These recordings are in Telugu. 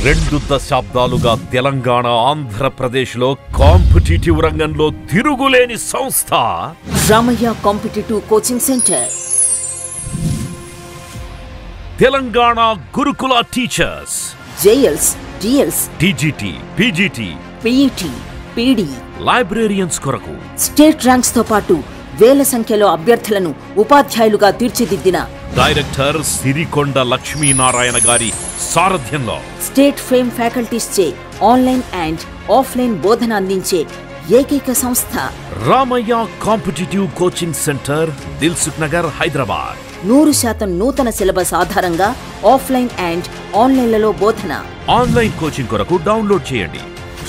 2 దశాబ్దాలుగా తెలంగాణ ఆంధ్రప్రదేశ్లో కాంపిటిటివ్ రంగంలో తిరుగులేని సంస్థ Ramayya competitive coaching centre. Telangana Gurukula teachers JLs, DLs, TGT, PGT, PET, PD, librarians కొరకు స్టేట్ ర్యాంక్స్ తో పాటు వేల సంఖ్యలో అభ్యర్థులను ఉపాధ్యాయులుగా తీర్చిదిద్దిన డైరెక్టర్ సిరికొండ లక్ష్మీనారాయణ గారి సారథ్యంలో స్టేట్ ఫేమ్ ఫ్యాకల్టీస్ చే ఆన్లైన్ అండ్ ఆఫ్లైన్ బోధన అందించే ఏకైక సంస్థ Ramayya competitive coaching centre, Dilsukh Nagar, Hyderabad. 100% నూతన సిలబస్ ఆధారంగా ఆఫ్లైన్ అండ్ ఆన్లైన్లలో బోధన. ఆన్లైన్ కోచింగ్ కొరకు డౌన్లోడ్ చేయండి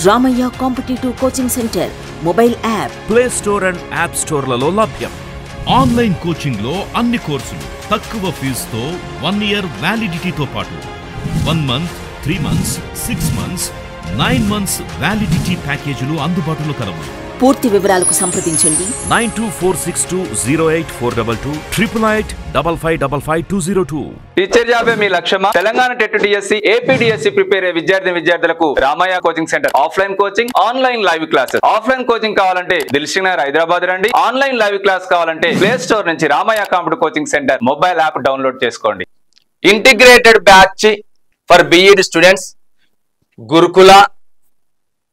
Ramayya competitive coaching centre mobile app, play store and app స్టోర్లలో లభ్యం. ఆన్లైన్ కోచింగ్ లో అన్ని కోర్సులు తక్కువ ఫీజుతో 1 ఇయర్ వ్యాలిడిటీతో పాటు 1 month, 3 months, 6 months, 9 months validity ప్యాకేజీలు అందుబాటులో కలవు. పూర్తి వివరాలకు సంప్రదించండి 9246208422 8855555202. టీచర్ జాబే మీ లక్ష్యమా? Telangana TET DSC, AP DSC prepare అయ్యే విద్యార్థులకు Ramayya coaching centre offline coaching, online live classes. Offline coaching కావాలంటే దిల్సుఖ్ నగర్, హైదరాబాద్ రండి. ఆన్లైన్ లైవ్ క్లాస్ కావాలంటే ప్లే స్టోర్ నుంచి Ramayya competitive coaching centre mobile app download చేసుకోండి. Integrated batch for B Ed students, Gurukula,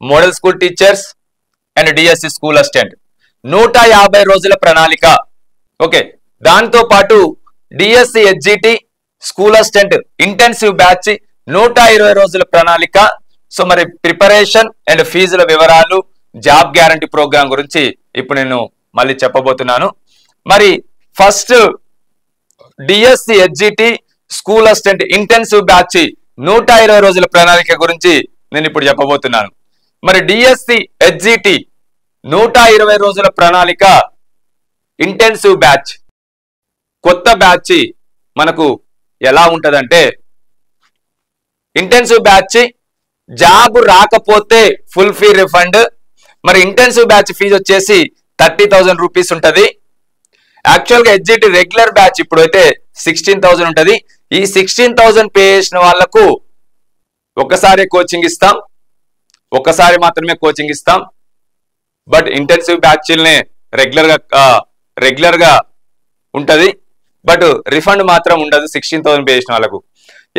model school teachers and DSC school assistant 150 రోజుల ప్రణాళిక. ఓకే, దాంతో పాటు DSC HGT school assistant intensive batch 120 రోజుల ప్రణాళిక. సో మరి ప్రిపరేషన్ అండ్ ఫీజుల వివరాలు, జాబ్ గ్యారంటీ ప్రోగ్రామ్ గురించి ఇప్పుడు నేను మళ్ళీ చెప్పబోతున్నాను. మరి first DSC HGT school assistant intensive batch 120 రోజుల ప్రణాళిక గురించి నేను ఇప్పుడు చెప్పబోతున్నాను. మరి డిఎస్సి హెచ్జిటి 120 రోజుల ప్రణాళిక ఇంటెన్సివ్ బ్యాచ్, కొత్త బ్యాచ్ మనకు ఎలా ఉంటదంటే, ఇంటెన్సివ్ బ్యాచ్ జాబ్ రాకపోతే ఫుల్ ఫీ రిఫండ్. మరి ఇంటెన్సివ్ బ్యాచ్ ఫీజు వచ్చేసి 30,000 రూపీస్ ఉంటది. యాక్చువల్గా హెచ్జిటి రెగ్యులర్ బ్యాచ్ ఇప్పుడైతే 16,000 ఉంటది. ఈ 16,000 పే చేసిన వాళ్లకు ఒకసారి కోచింగ్ ఇస్తాం, ఒకసారి మాత్రమే కోచింగ్ ఇస్తాం. బట్ ఇంటెన్సివ్ బ్యాచ్లనే రెగ్యులర్ గా ఉంటది, బట్ రిఫండ్ మాత్రం ఉండదు 16,000 పే చేసిన వాళ్ళకు.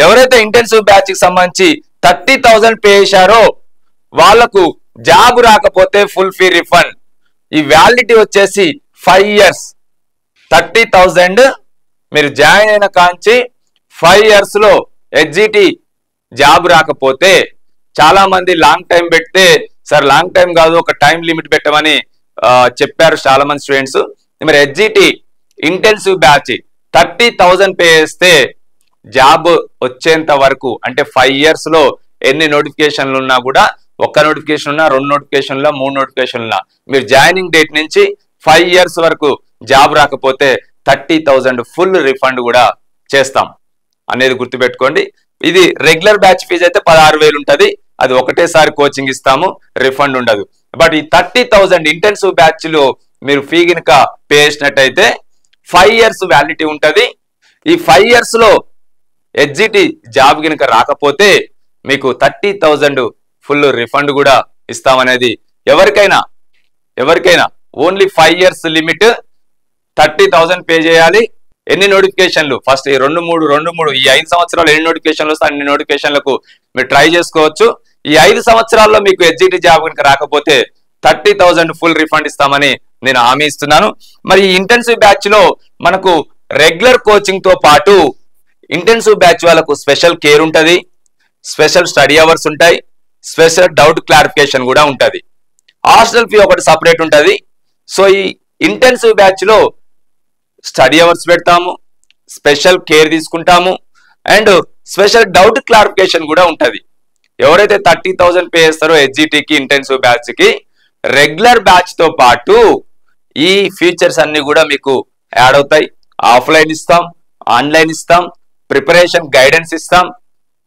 ఎవరైతే ఇంటెన్సివ్ బ్యాచ్ కి సంబంధించి 30,000 పే చేశారో వాళ్లకు జాబ్ రాకపోతే ఫుల్ ఫీ రిఫండ్. ఈ వ్యాలిడిటీ వచ్చేసి 5 ఇయర్స్. 30,000 మీరు జాయిన్ అయిన కాంచి 5 ఇయర్స్ లో హెచ్జిటి జాబ్ రాకపోతే, చాలా మంది లాంగ్ టైం పెడితే సార్ లాంగ్ టైం కాదు ఒక టైం లిమిట్ పెట్టమని చెప్పారు చాలా మంది స్టూడెంట్స్. మరి హెచ్జిటి ఇంటెన్సివ్ బ్యాచ్ 30,000 పే చేస్తే జాబ్ వచ్చేంత వరకు, అంటే 5 ఇయర్స్ లో ఎన్ని నోటిఫికేషన్లు ఉన్నా కూడా, ఒక్క నోటిఫికేషన్ ఉన్నా, 2 నోటిఫికేషన్లా, 3 నోటిఫికేషన్లా, మీరు జాయినింగ్ డేట్ నుంచి 5 ఇయర్స్ వరకు జాబ్ రాకపోతే 30,000 ఫుల్ రిఫండ్ కూడా చేస్తాం అనేది గుర్తుపెట్టుకోండి. ఇది రెగ్యులర్ బ్యాచ్ ఫీజు అయితే 16,000 ఉంటది. అది ఒకటేసారి కోచింగ్ ఇస్తాము, రిఫండ్ ఉండదు. బట్ ఈ 30,000 ఇంటెన్సివ్ బ్యాచ్ లో మీరు ఫీ గినక పే చేసినట్టయితే 5 ఇయర్స్ వ్యాలిడిటీ ఉంటది. ఈ 5 ఇయర్స్ లో హెచ్జిటి జాబ్ గినక రాకపోతే మీకు 30,000 ఫుల్ రిఫండ్ కూడా ఇస్తామనేది ఎవరికైనా ఓన్లీ 5 ఇయర్స్ లిమిట్. 30,000 పే చేయాలి. ఎన్ని నోటిఫికేషన్లు ఫస్ట్ 2-3 ఈ 5 సంవత్సరాలు ఎన్ని నోటిఫికేషన్లు వస్తే అన్ని నోటిఫికేషన్లకు మీరు ట్రై చేసుకోవచ్చు. ఈ 5 సంవత్సరాల్లో మీకు హెచ్జిటి జాబ్ కనుక రాకపోతే 30,000 ఫుల్ రిఫండ్ ఇస్తామని నేను హామీ ఇస్తున్నాను. మరి ఈ ఇంటెన్సివ్ బ్యాచ్ లో మనకు రెగ్యులర్ కోచింగ్ తో పాటు ఇంటెన్సివ్ బ్యాచ్ వాళ్ళకు స్పెషల్ కేర్ ఉంటది, స్పెషల్ స్టడీ అవర్స్ ఉంటాయి, స్పెషల్ డౌట్ క్లారిఫికేషన్ కూడా ఉంటది. హాస్టల్ ఫీ ఒకటి సపరేట్ ఉంటది. సో ఈ ఇంటెన్సివ్ బ్యాచ్ లో స్టడీ అవర్స్ పెడతాము, స్పెషల్ కేర్ తీసుకుంటాము, అండ్ స్పెషల్ డౌట్ క్లారిఫికేషన్ కూడా ఉంటది. ఎవరైతే 30,000 పే చేస్తారో హెచ్జిటికి ఇంటెన్సివ్ బ్యాచ్ కి, రెగ్యులర్ బ్యాచ్ తో పాటు ఈ ఫీచర్స్ అన్ని కూడా మీకు యాడ్ అవుతాయి. ఆఫ్లైన్ ఇస్తాం, ఆన్లైన్ ఇస్తాం, ప్రిపరేషన్ గైడెన్స్ ఇస్తాం,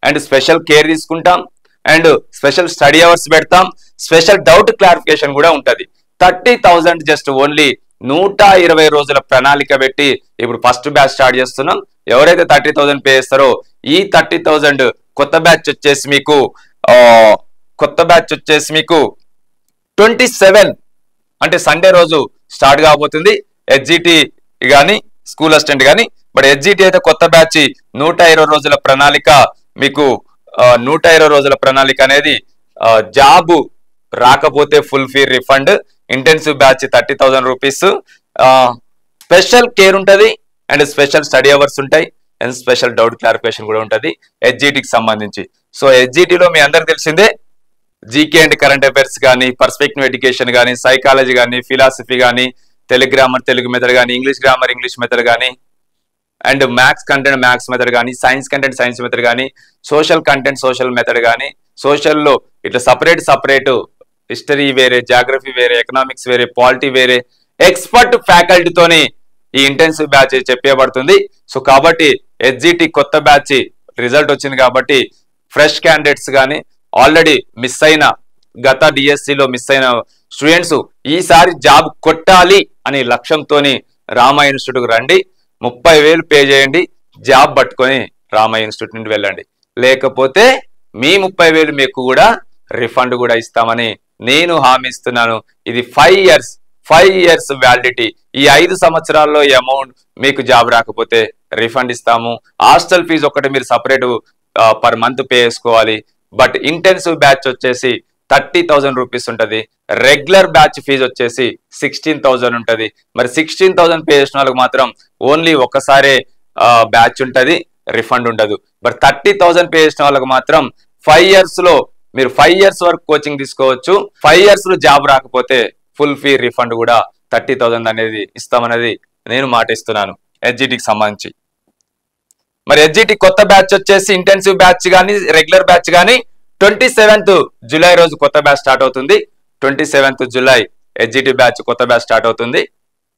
అండ్ స్పెషల్ కేర్ తీసుకుంటాం, అండ్ స్పెషల్ స్టడీ అవర్స్ పెడతాం, స్పెషల్ డౌట్ క్లారిఫికేషన్ కూడా ఉంటది. 30,000 జస్ట్ ఓన్లీ 120 రోజుల ప్రణాళిక పెట్టి ఇప్పుడు ఫస్ట్ బ్యాచ్ స్టార్ట్ చేస్తున్నాం. ఎవరైతే 30,000 పే చేస్తారో ఈ 30,000 కొత్త బ్యాచ్ వచ్చేసి మీకు 27 అంటే సండే రోజు స్టార్ట్ కాబోతుంది. హెచ్జిటి కానీ స్కూల్ అసిస్టెంట్ కానీ, బట్ హెచ్జిటి అయితే కొత్త బ్యాచ్ 120 రోజుల ప్రణాళిక మీకు 120 రోజుల ప్రణాళిక అనేది జాబ్ రాకపోతే full fee refund, intensive batch 30,000 rupees, special care ఉంటుంది అండ్ స్పెషల్ స్టడీ అవర్స్ ఉంటాయి అండ్ స్పెషల్ డౌట్ క్లారిఫికేషన్ కూడా ఉంటుంది హెచ్జిటికి సంబంధించి. సో హెచ్జిటిలో మీ అందరికి తెలిసిందే జీకే అండ్ కరెంట్ అఫైర్స్ కానీ, పర్స్పెక్టివ్ ఎడ్యుకేషన్ కానీ, సైకాలజీ కానీ, ఫిలాసఫీ కానీ, తెలుగు గ్రామర్ తెలుగు మెథడ్ కానీ, ఇంగ్లీష్ గ్రామర్ ఇంగ్లీష్ మెథడ్ కానీ, and maths content maths method కానీ, సైన్స్ కంటెంట్ సైన్స్ మెథడ్ కానీ, సోషల్ కంటెంట్ సోషల్ మెథడ్ కానీ, సోషల్లో ఇట్లా సపరేట్ హిస్టరీ వేరే, జాగ్రఫీ వేరే, ఎకనామిక్స్ వేరే, పాలిటీ వేరే, ఎక్స్పర్ట్ ఫ్యాకల్టీతోని ఈ ఇంటెన్సివ్ బ్యాచ్ చెప్పబడుతుంది. సో కాబట్టి హెచ్జిటి కొత్త బ్యాచ్ రిజల్ట్ వచ్చింది కాబట్టి ఫ్రెష్ క్యాండిడేట్స్ కానీ, ఆల్రెడీ మిస్ అయిన గత డిఎస్సిలో మిస్ అయిన స్టూడెంట్స్ ఈసారి జాబ్ కొట్టాలి అనే లక్ష్యంతో రామ ఇన్స్టిట్యూట్కి రండి. 30,000 పే చేయండి, జాబ్ పట్టుకొని రామ ఇన్స్టిట్యూట్ నుండి వెళ్ళండి. లేకపోతే మీ 30,000 మీకు కూడా రిఫండ్ కూడా ఇస్తామని నేను హామీ ఇస్తున్నాను. ఇది 5 ఇయర్స్ వ్యాలిడిటీ. ఈ 5 సంవత్సరాల్లో ఈ అమౌంట్ మీకు జాబ్ రాకపోతే రిఫండ్ ఇస్తాము. హాస్టల్ ఫీజు ఒకటి మీరు సపరేట్ పర్ మంత్ పే చేసుకోవాలి. బట్ ఇంటెన్సివ్ బ్యాచ్ వచ్చేసి 30,000 రూపీస్ ఉంటుంది. రెగ్యులర్ బ్యాచ్ ఫీజు వచ్చేసి 16,000 ఉంటుంది. మరి 16,000 పే చేసిన వాళ్ళకి మాత్రం ఓన్లీ ఒకసారే బ్యాచ్ ఉంటుంది, రిఫండ్ ఉండదు. బట్ 30,000 పే చేసిన వాళ్ళకి మాత్రం 5 ఇయర్స్ లో మీరు 5 ఇయర్స్ వరకు కోచింగ్ తీసుకోవచ్చు. 5 ఇయర్స్ లో జాబ్ రాకపోతే ఫుల్ ఫీ రిఫండ్ కూడా 30,000 అనేది ఇస్తామనేది నేను మాట ఇస్తున్నాను హెచ్జిటికి సంబంధించి. మరి హెచ్జిటి కొత్త బ్యాచ్ వచ్చేసి ఇంటెన్సివ్ బ్యాచ్ కానీ రెగ్యులర్ బ్యాచ్ కానీ 27th జూలై రోజు కొత్త బ్యాచ్ స్టార్ట్ అవుతుంది. 27th జూలై హెచ్జిటి బ్యాచ్ కొత్త బ్యాచ్ స్టార్ట్ అవుతుంది.